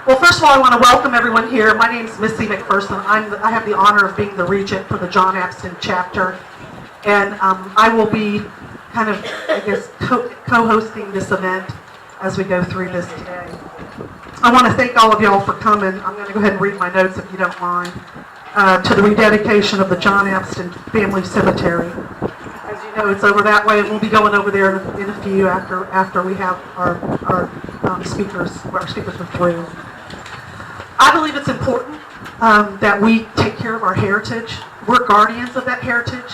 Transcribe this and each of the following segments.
Well, first of all, I want to welcome everyone here. My name is Missy McPherson. I have the honor of being the regent for the John Abston chapter, and I will be kind of, I guess, co-hosting this event as we go through this today. I want to thank all of y'all for coming. I'm going to go ahead and read my notes if you don't mind. To the rededication of the John Abston Family Cemetery. As you know, it's over that way, and we'll be going over there in a few after we have our speakers are through. I believe it's important that we take care of our heritage. We're guardians of that heritage.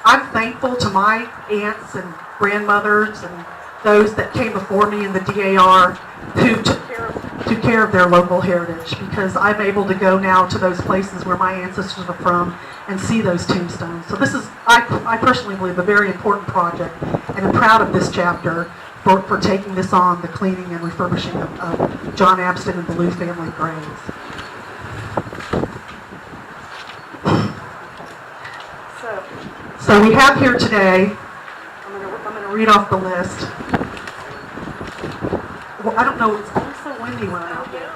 I'm thankful to my aunts and grandmothers and those that came before me in the DAR who took care of their local heritage, because I'm able to go now to those places where my ancestors are from and see those tombstones. So this is, I personally believe, a very important project, and I'm proud of this chapter for taking this on, the cleaning and refurbishing of John Abston and the Lou family graves. So we have here today, I'm going to read off the list. Well, I don't know, it's so windy when I'm out here.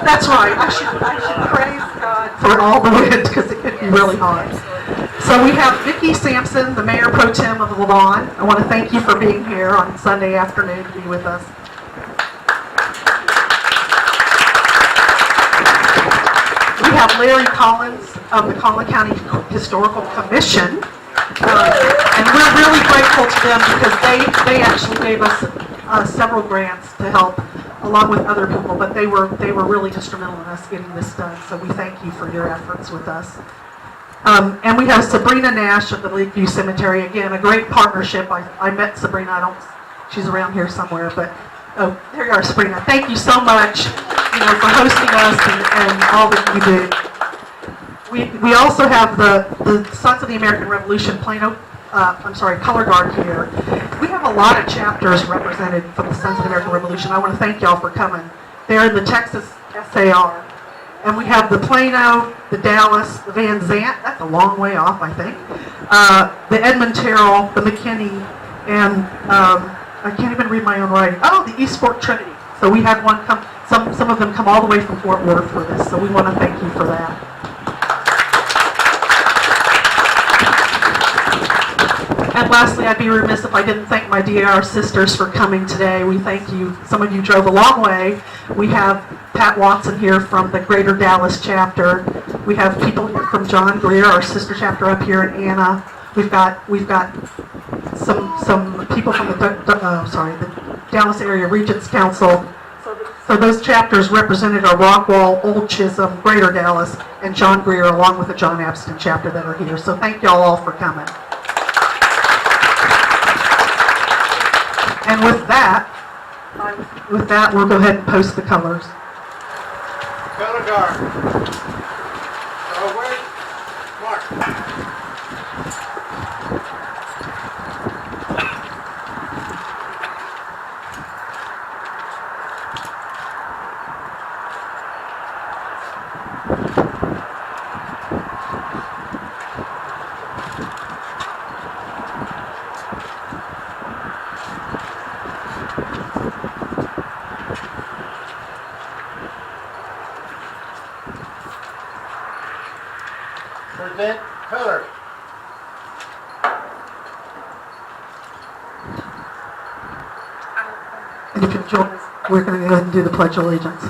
That's right, I should praise God for all the wind, because it could be really hot. So we have Vicki Sampson, the Mayor Pro Tem of Lavon. I want to thank you for being here on Sunday afternoon to be with us. We have Larry Collins of the Collin County Historical Commission. And we're really grateful to them because they actually gave us several grants to help along with other people, but they were really instrumental in us getting this done. So we thank you for your efforts with us. And we have Sabrina Nash of the Lakeview Cemetery. Again, a great partnership. I met Sabrina. She's around here somewhere, but oh, there you are, Sabrina. Thank you so much, for hosting us and all that you do. We also have the Sons of the American Revolution Color Guard here. We have a lot of chapters represented from the Sons of the American Revolution. I want to thank y'all for coming. They're in the Texas SAR. And we have the Plano, the Dallas, the Van Zant, that's a long way off, I think, the Edmund Terrell, the McKinney, and I can't even read my own writing. Oh, the East Fork Trinity. So we had one come, some of them come all the way from Fort Worth for this, so we want to thank you for that. And lastly, I'd be remiss if I didn't thank my DAR sisters for coming today. We thank you. Some of you drove a long way. We have Pat Watson here from the Greater Dallas chapter. We have people here from John Greer, our sister chapter up here in Anna. We've got some people from the Dallas Area Regents Council. So those chapters represented are Rockwall, Old Chisholm, Greater Dallas, and John Greer, along with the John Abston chapter that are here. So thank y'all all for coming. And with that, we'll go ahead and post the colors. Color Guard. Oh, wait. Mark. Present color. And if you'll join us, we're going to go ahead and do the Pledge of Allegiance.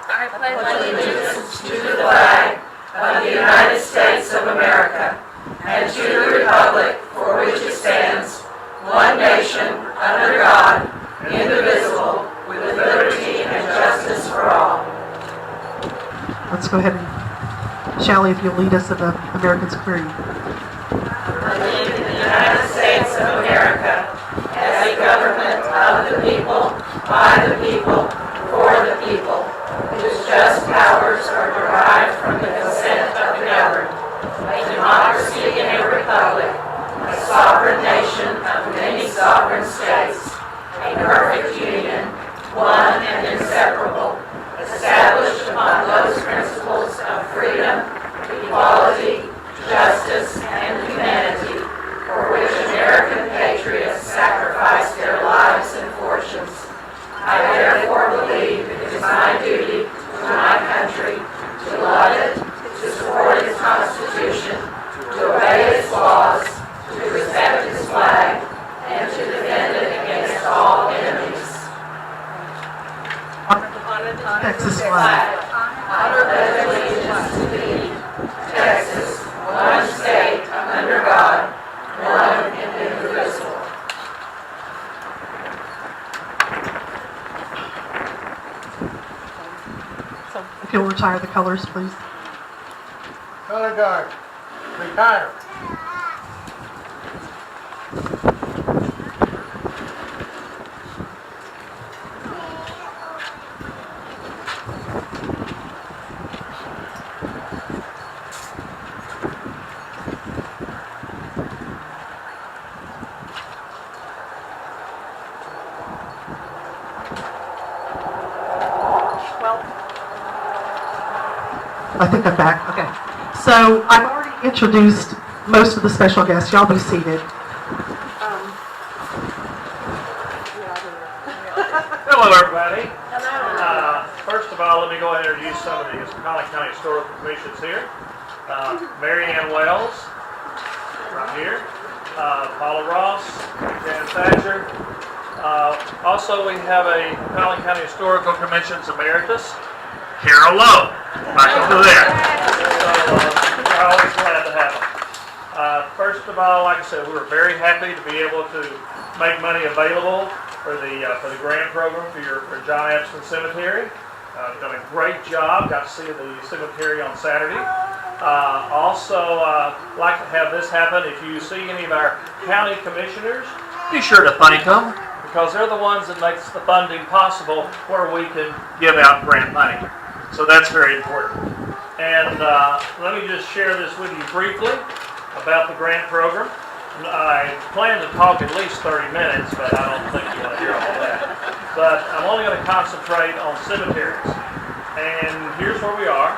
I pledge allegiance to the flag of the United States of America and to the republic for which it stands, one nation, under God, indivisible, with liberty and justice for all. Let's go ahead and, Shally, if you'll lead us in the American Creed. I believe in the United States of America as a government of the people, by the people, for the people, whose just powers are derived from the consent of the governed, a democracy and a republic, a sovereign nation of many sovereign states, a perfect union, one and inseparable, established upon those principles of freedom, equality, justice, and humanity, for which American patriots sacrificed their lives and fortunes. I therefore believe it is my duty to my country to love it, to support its Constitution, to obey its laws, to respect its flag, and to defend it against all enemies. Texas flag. Honor pledge allegiance to thee, Texas, one state, under God, one and indivisible. So if you'll retire the colors, please. Color Guard. Retire. I think I'm back. Okay. So I've already introduced most of the special guests. Y'all be seated. Hello, everybody. First of all, let me go ahead and introduce some of the Collin County Historical Commissions here. Mary Ann Wells, right here. Paula Ross, Jan Thatcher. Also, we have a Collin County Historical Commission's Emeritus, Carol Lowe, back over there. So, we're always glad to have them. First of all, like I said, we were very happy to be able to make money available for the grant program for John Abston Cemetery. Done a great job. Got to see the cemetery on Saturday. Also, like to have this happen. If you see any of our county commissioners, be sure to thank them, because they're the ones that makes the funding possible where we can give out grant money. So that's very important. And let me just share this with you briefly about the grant program. I plan to talk at least 30 minutes, but I don't think you want to hear all that. But I'm only going to concentrate on cemeteries. And here's where we are.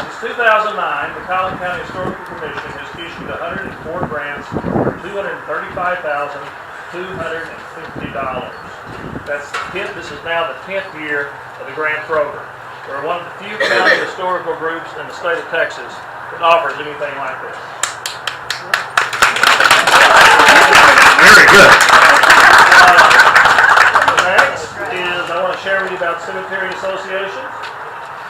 Since 2009, the Collin County Historical Commission has issued 104 grants for $235,250. This is now the 10th year of the grant program. We're one of the few county historical groups in the state of Texas that offers anything like this. Very good. Next is I want to share with you about cemetery associations.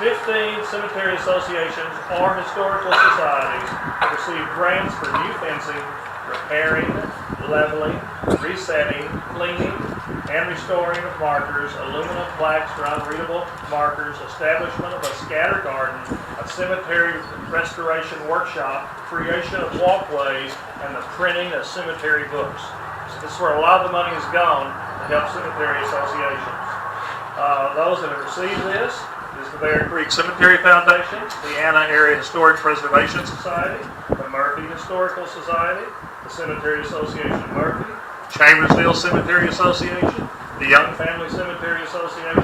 15 cemetery associations or historical societies have received grants for new fencing, repairing, leveling, resetting, cleaning, and restoring of markers, aluminum plaques for unreadable markers, establishment of a scatter garden, a cemetery restoration workshop, creation of walkways, and the printing of cemetery books. So this is where a lot of the money has gone to help cemetery associations. Those that have received this is the Bear Creek Cemetery Foundation, the Anna Area Historic Preservation Society, the Murphy Historical Society, the Cemetery Association of Murphy, Chambersville Cemetery Association, the Young Family Cemetery Association,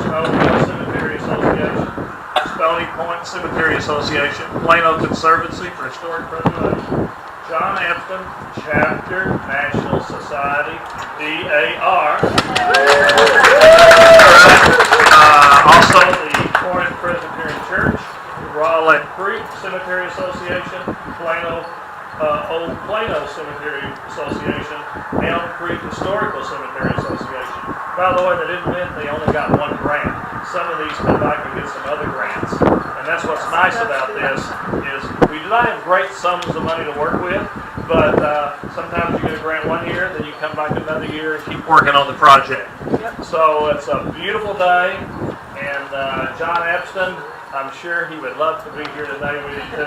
Snowville Cemetery Association, Stony Point Cemetery Association, Plano Conservancy for Historic Preservation, John Abston Chapter National Society, DAR. Also the Corinth Presbyterian Church, the Rowlett Creek Cemetery Association, Old Plano Cemetery Association, Elm Creek Historical Cemetery Association. By the way, they didn't win, they only got one grant. Some of these come back and get some other grants. And that's what's nice about this, is we do not have great sums of money to work with, but sometimes you get a grant one year, then you come back another year and keep working on the project. So it's a beautiful day, and John Abston, I'm sure he would love to be here today with you too.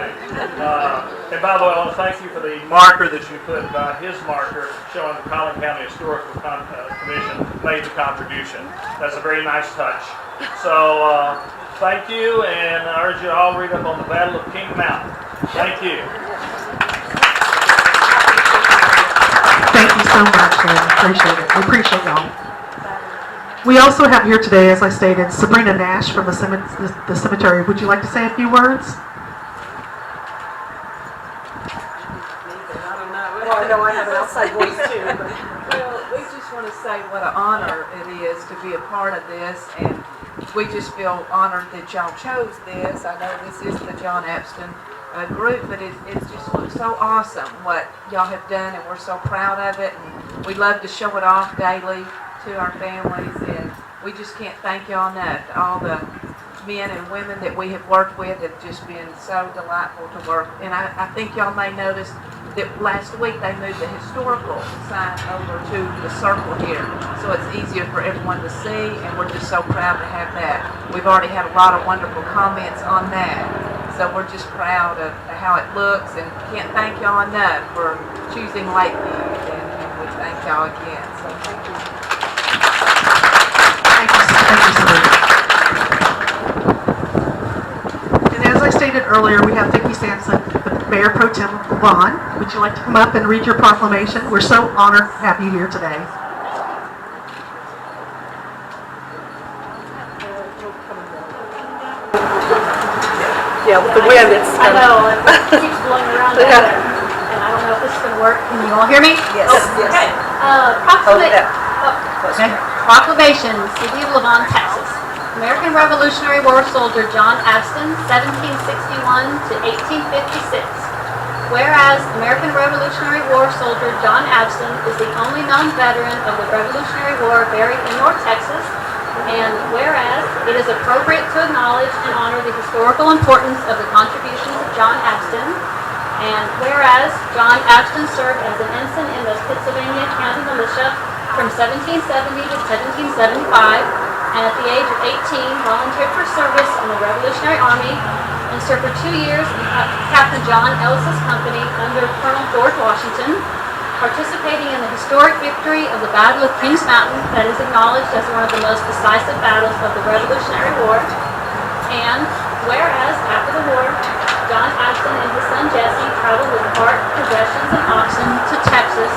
And by the way, I want to thank you for the marker that you put by his marker showing the Collin County Historical Commission made the contribution. That's a very nice touch. So thank you, and I urge you all to read up on the Battle of King Mountain. Thank you. Thank you so much, man. Appreciate it. We appreciate y'all. We also have here today, as I stated, Sabrina Nash from the cemetery. Would you like to say a few words? Well, I know I have an outside voice too. But, well, we just want to say what an honor it is to be a part of this, and we just feel honored that y'all chose this. I know this is the John Abston group, but it's just so awesome what y'all have done, and we're so proud of it, and we love to show it off daily to our families, and we just can't thank y'all enough. All the men and women that we have worked with have just been so delightful to work. And I think y'all may notice that last week they moved the historical sign over to the circle here, so it's easier for everyone to see, and we're just so proud to have that. We've already had a lot of wonderful comments on that, so we're just proud of how it looks, and can't thank y'all enough for choosing Lakeview, and we thank y'all again. So thank you. Thank you, Sabrina. And as I stated earlier, we have Vicki Sampson, the Mayor Pro Tem Lavon. Would you like to come up and read your proclamation? We're so honored to have you here today. Yeah, with the wind, it's I know, it keeps blowing around out there, and I don't know if this is going to work. Can you all hear me? Yes. Oh, Yes. okay. Proclamation, City of Lavon, Texas. American Revolutionary War soldier John Abston, 1761 to 1856. Whereas American Revolutionary War soldier John Abston is the only known veteran of the Revolutionary War buried in North Texas, and whereas it is appropriate to acknowledge and honor the historical importance of the contributions of John Abston, and whereas John Abston served as an ensign in the Pittsylvania County Militia from 1770 to 1775, and at the age of 18 volunteered for service in the Revolutionary Army, and served for 2 years in Captain John Ellis's company under Colonel George Washington, participating in the historic victory of the Battle of Kings Mountain that is acknowledged as one of the most decisive battles of the Revolutionary War. And whereas, after the war, John Abston and his son Jesse traveled with cart, possessions, and oxen to Texas,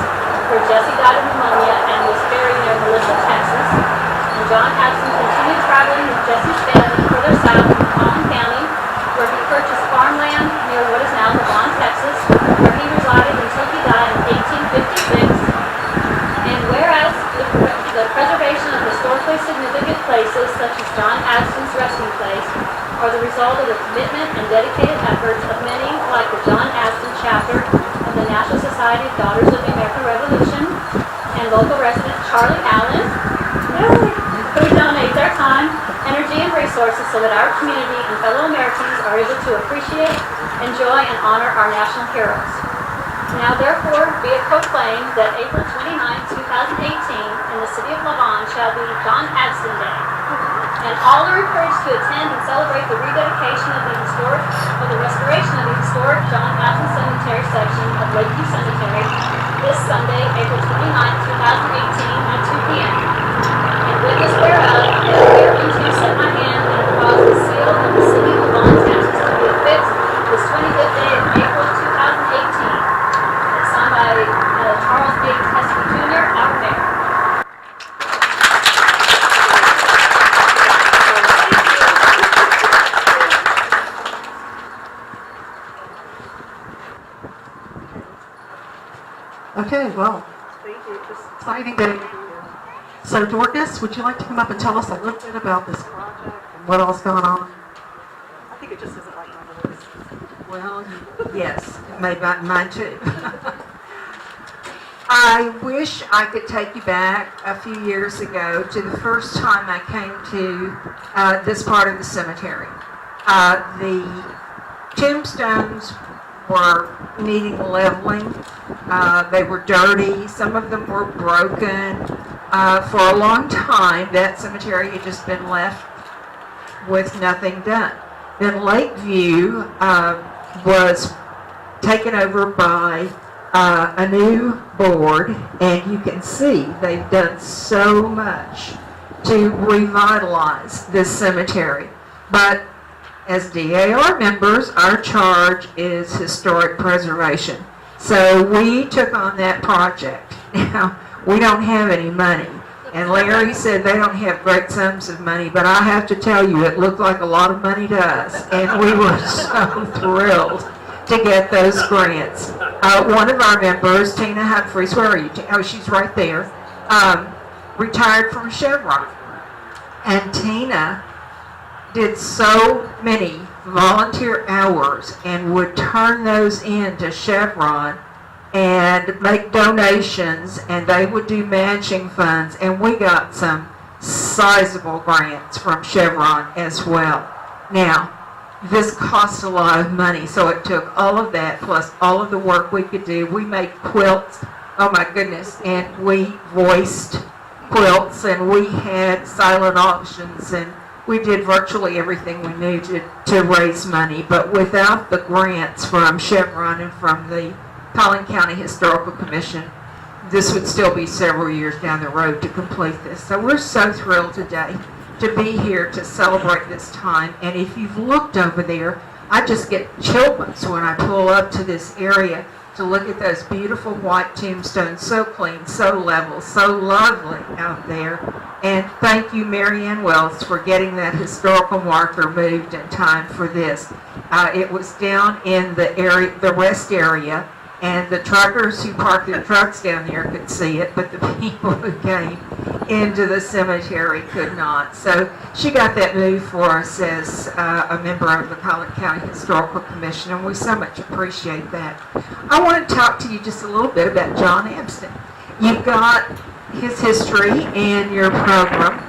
where Jesse died of pneumonia and was buried near Melissa, Texas. And John Abston continued traveling with Jesse's family further south in Collin County, where he purchased farmland near what is now Lavon, Texas, where he resided until he died in 1856. And whereas the preservation of historically significant places such as John Abston's resting place are the result of the commitment and dedicated efforts of many like the John Abston chapter of the National Society of Daughters of the American Revolution and local resident Charlie Allen, who donates their time, energy, and resources so that our community and fellow Americans are able to appreciate, enjoy, and honor our national heroes. Now therefore be it proclaimed that April 29, 2018 in the city of Lavon shall be John Abston Day. And all are encouraged to attend and celebrate the rededication of the restoration of the historic John Abston Cemetery section of Lakeview Cemetery this Sunday, April 29, 2018 at 2 p.m. And witness whereof, I hereunto set my hand and cause the seal of the city of Lavon, Texas to be affixed this 25th day of April 2018. It's signed by Charles B. Teskey Jr., our mayor. Okay, well, exciting day. So Dorcas, would you like to come up and tell us a little bit about this project and what all's going on? I think it just isn't like my voice. Well, yes, it made mine too. I wish I could take you back a few years ago to the first time I came to this part of the cemetery. The tombstones were needing leveling. They were dirty. Some of them were broken. For a long time, that cemetery had just been left with nothing done. Then Lakeview was taken over by a new board, and you can see they've done so much to revitalize this cemetery. But as DAR members, our charge is historic preservation. So we took on that project. Now, we don't have any money. And Larry said they don't have great sums of money, but I have to tell you, it looked like a lot of money to us. And we were so thrilled to get those grants. One of our members, Tina Humphreys, where are you? Oh, she's right there, retired from Chevron. And Tina did so many volunteer hours and would turn those in to Chevron and make donations, and they would do matching funds, and we got some sizable grants from Chevron as well. Now, this cost a lot of money, so it took all of that plus all of the work we could do. We made quilts, oh my goodness, and we voiced quilts, and we had silent auctions, and we did virtually everything we needed to raise money. But without the grants from Chevron and from the Collin County Historical Commission, this would still be several years down the road to complete this. So we're so thrilled today to be here to celebrate this time. And if you've looked over there, I just get chill bumps when I pull up to this area to look at those beautiful white tombstones, so clean, so level, so lovely out there. And thank you, Mary Ann Wells, for getting that historical marker moved in time for this. It was down in the area, the rest area, and the truckers who parked their trucks down there could see it, but the people who came into the cemetery could not. So she got that moved for us as a member of the Collin County Historical Commission, and we so much appreciate that. I want to talk to you just a little bit about John Abston. You've got his history in your program.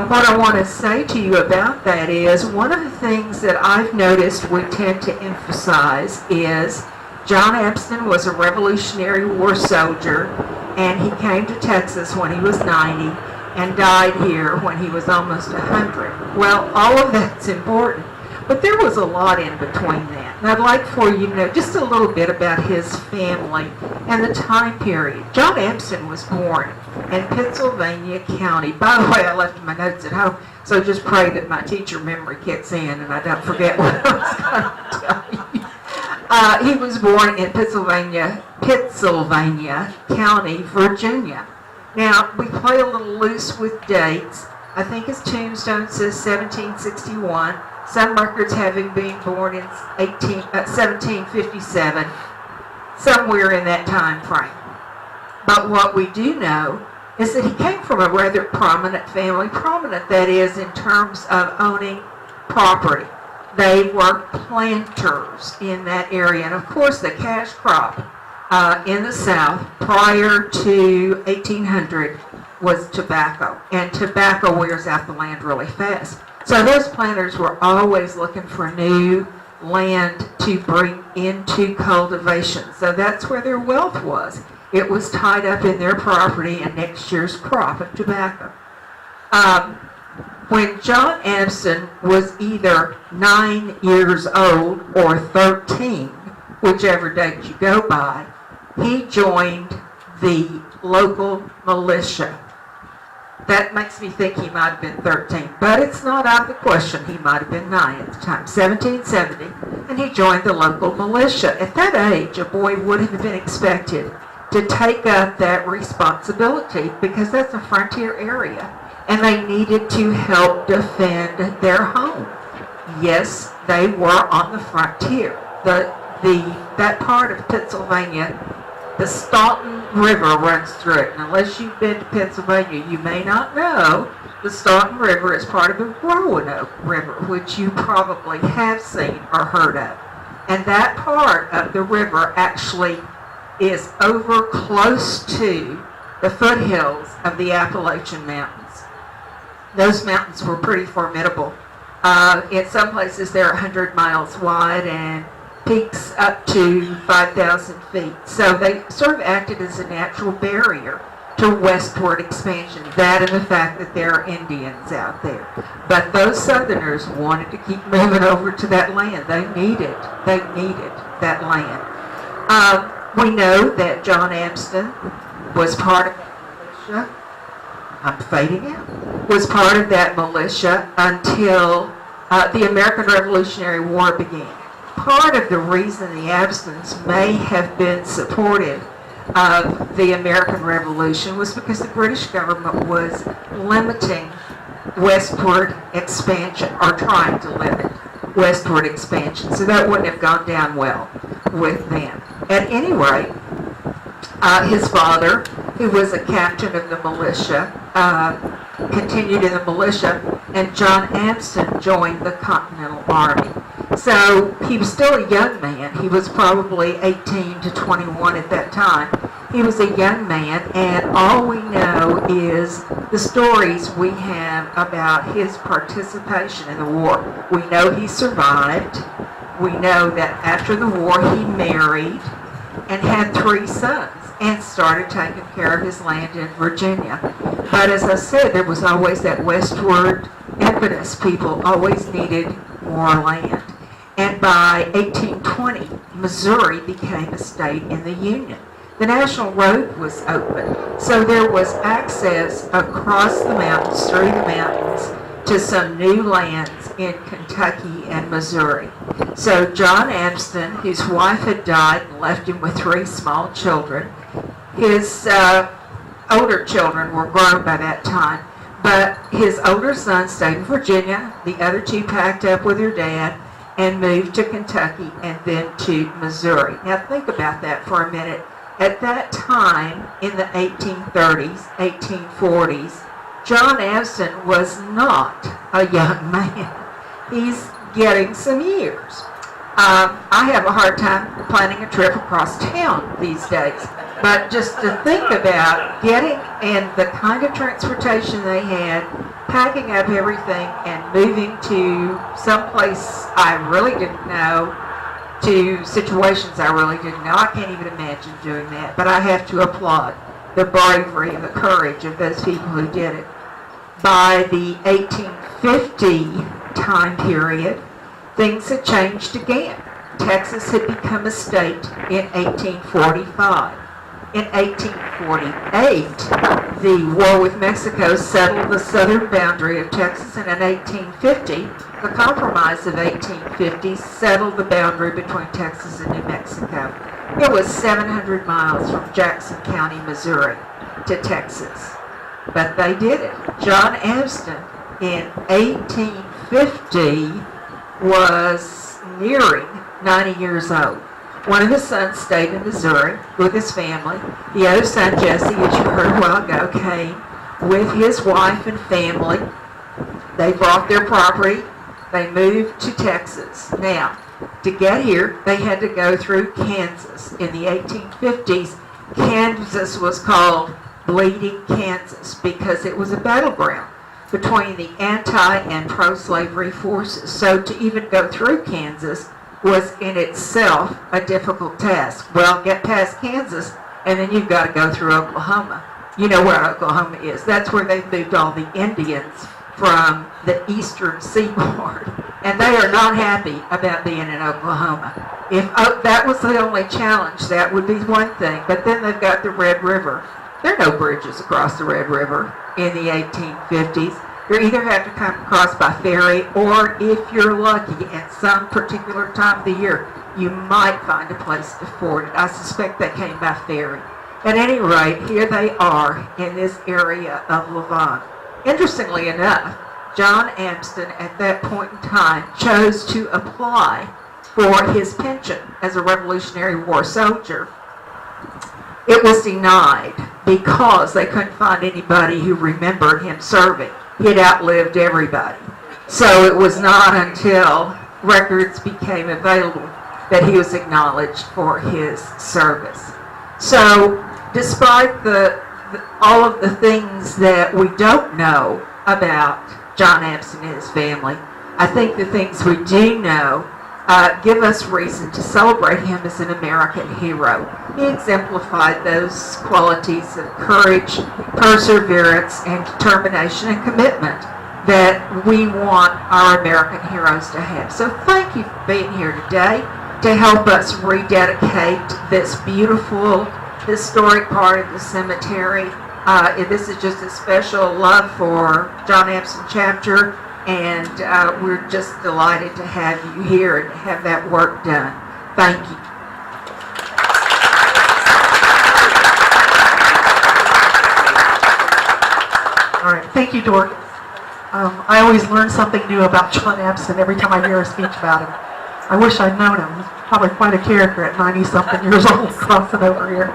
What I want to say to you about that is one of the things that I've noticed we tend to emphasize is John Abston was a Revolutionary War soldier, and he came to Texas when he was 90 and died here when he was almost 100. Well, all of that's important, But there was a lot in between that. And I'd like for you to know just a little bit about his family and the time period. John Abston was born in Pittsylvania County. By the way, I left my notes at home, so just pray that my teacher memory kicks in and I don't forget what I was going to tell you. He was born in Pittsylvania County, Virginia. Now, we play a little loose with dates. I think his tombstone says 1761. Some records having been born in 1757, somewhere in that time frame. But what we do know is that he came from a rather prominent family. Prominent, that is, in terms of owning property. They were planters in that area. And of course, the cash crop in the South prior to 1800 was tobacco. And tobacco wears out the land really fast. So those planters were always looking for new land to bring into cultivation. So that's where their wealth was. It was tied up in their property and next year's crop of tobacco. When John Abston was either 9 years old or 13, whichever date you go by, he joined the local militia. That makes me think he might have been 13, but it's not out of the question. He might have been 9 at the time, 1770, and he joined the local militia. At that age, a boy would have been expected to take up that responsibility because that's a frontier area, and they needed to help defend their home. Yes, they were on the frontier. That part of Pennsylvania, the Staunton River runs through it. And unless you've been to Pennsylvania, you may not know the Staunton River is part of the Roanoke River, which you probably have seen or heard of. And that part of the river actually is over close to the foothills of the Appalachian Mountains. Those mountains were pretty formidable. In some places they're 100 miles wide and peaks up to 5,000 feet. So they sort of acted as a natural barrier to westward expansion. That and the fact that there are Indians out there. But those Southerners wanted to keep moving over to that land. They needed that land. We know that John Abston was part of that militia. I'm fading out. Was part of that militia until the American Revolutionary War began. Part of the reason the Abstons may have been supportive of the American Revolution was because the British government was limiting westward expansion, or trying to limit westward expansion. So that wouldn't have gone down well with them. At any rate, his father, who was a captain of the militia, continued in the militia, and John Abston joined the Continental Army. So he was still a young man. He was probably 18 to 21 at that time. He was a young man, and all we know is the stories we have about his participation in the war. We know he survived. We know that after the war he married and had 3 sons and started taking care of his land in Virginia. But as I said, there was always that westward impetus. People always needed more land. And by 1820, Missouri became a state in the Union. The National Road was open, so there was access across the mountains, through the mountains, to some new lands in Kentucky and Missouri. So John Abston, whose wife had died and left him with 3 small children, his older children were grown by that time, but his older son stayed in Virginia. The other 2 packed up with their dad and moved to Kentucky and then to Missouri. Now think about that for a minute. At that time, in the 1830s, 1840s, John Abston was not a young man. He's getting some years. I have a hard time planning a trip across town these days. But just to think about getting in the kind of transportation they had, packing up everything and moving to someplace I really didn't know, to situations I really didn't know. I can't even imagine doing that. But I have to applaud the bravery and the courage of those people who did it. By the 1850 time period, things had changed again. Texas had become a state in 1845. In 1848, the war with Mexico settled the southern boundary of Texas, and in 1850, the Compromise of 1850 settled the boundary between Texas and New Mexico. It was 700 miles from Jackson County, Missouri, to Texas. But they did it. John Abston, in 1850, was nearing 90 years old. One of his sons stayed in Missouri with his family. The other son, Jesse, which you heard a while ago, came with his wife and family. They bought their property. They moved to Texas. Now, to get here, they had to go through Kansas. In the 1850s, Kansas was called Bleeding Kansas because it was a battleground between the anti and pro-slavery forces. So to even go through Kansas was in itself a difficult task. Well, get past Kansas, and then you've got to go through Oklahoma. You know where Oklahoma is. That's where they moved all the Indians from the eastern seaboard. And they are not happy about being in Oklahoma. If that was the only challenge, that would be one thing. But then they've got the Red River. There are no bridges across the Red River in the 1850s. You either have to come across by ferry, or if you're lucky, at some particular time of the year, you might find a place to ford it. I suspect they came by ferry. At any rate, here they are in this area of Lavon. Interestingly enough, John Abston at that point in time chose to apply for his pension as a Revolutionary War soldier. It was denied because they couldn't find anybody who remembered him serving. He had outlived everybody. So it was not until records became available that he was acknowledged for his service. So despite all of the things that we don't know about John Abston and his family, I think the things we do know give us reason to celebrate him as an American hero. He exemplified those qualities of courage, perseverance, and determination and commitment that we want our American heroes to have. So thank you for being here today to help us rededicate this beautiful historic part of the cemetery. This is just a special love for John Abston chapter, and we're just delighted to have you here and have that work done. Thank you. All right, thank you, Dork. I always learn something new about John Abston every time I hear a speech about him. I wish I'd known him. He's probably quite a character at 90-something years old crossing over here.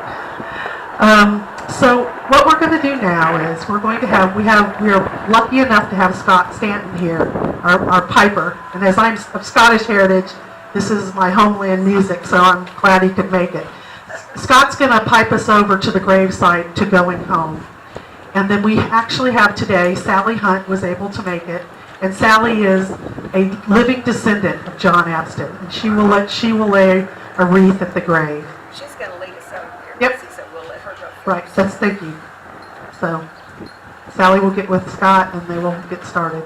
So what we're going to do now is we're lucky enough to have Scott Stanton here, our piper. And as I'm of Scottish heritage, this is my homeland music, so I'm glad he could make it. Scott's going to pipe us over to the gravesite to Going Home. And then we actually have today, Sally Hunt was able to make it. And Sally is a living descendant of John Abston. And she will lay a wreath at the grave. She's going to lead us over here. Yep. So we'll let her go first. Right, that's thank you. So Sally will get with Scott and they will get started.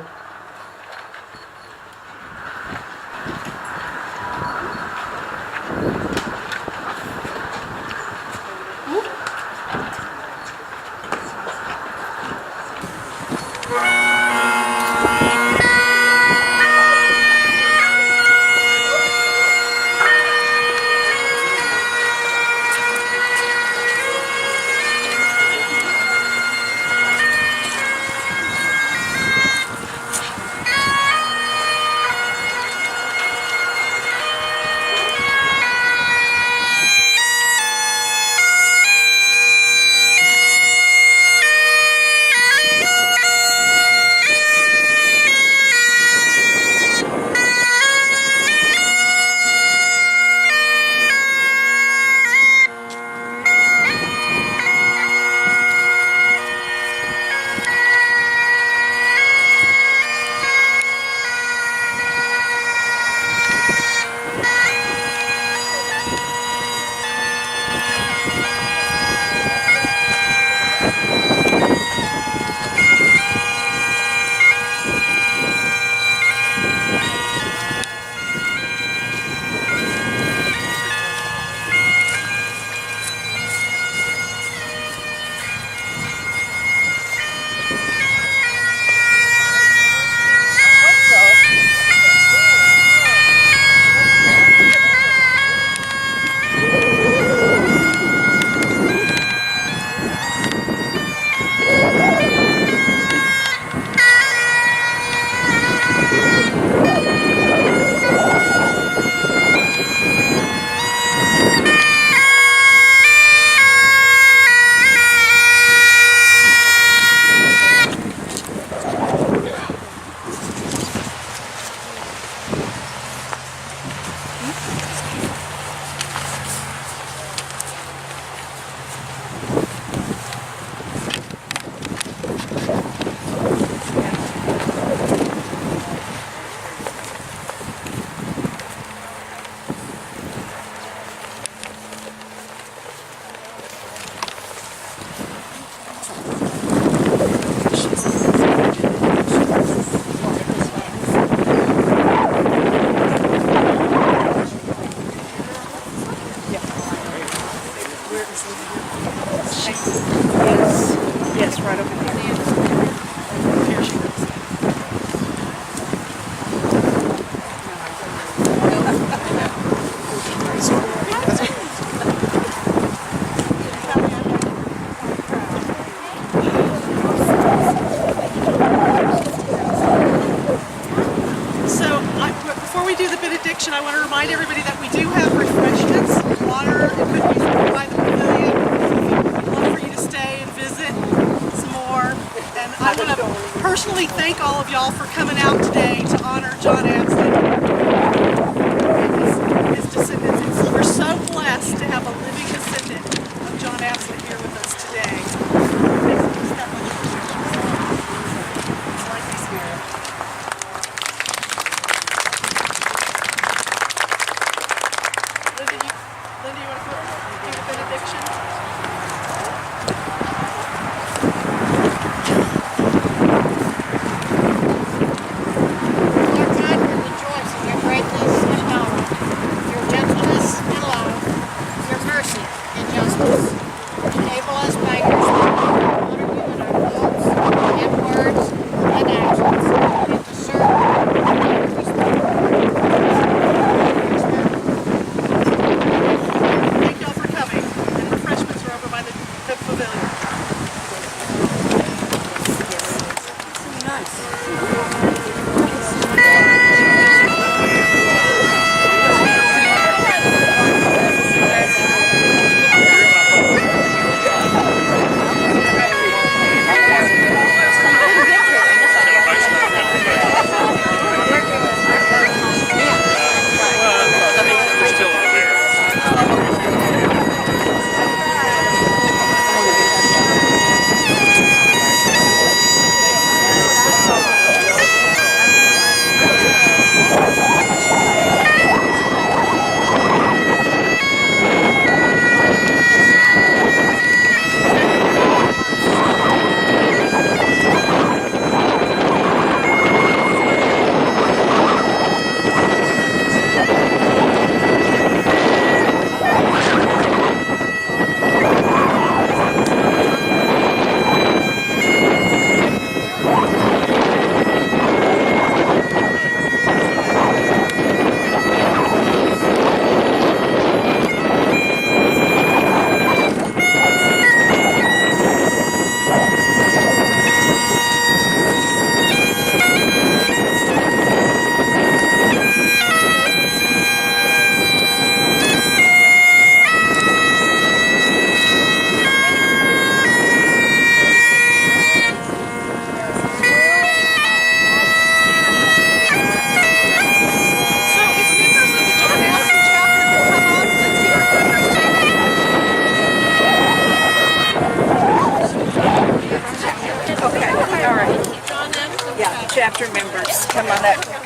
of y'all for coming out today to honor John Abston and his descendants. We're so blessed to have a living descendant of John Abston here with us today. It's like he's here. Linda, you want to do the benediction? Chapter members, come on up.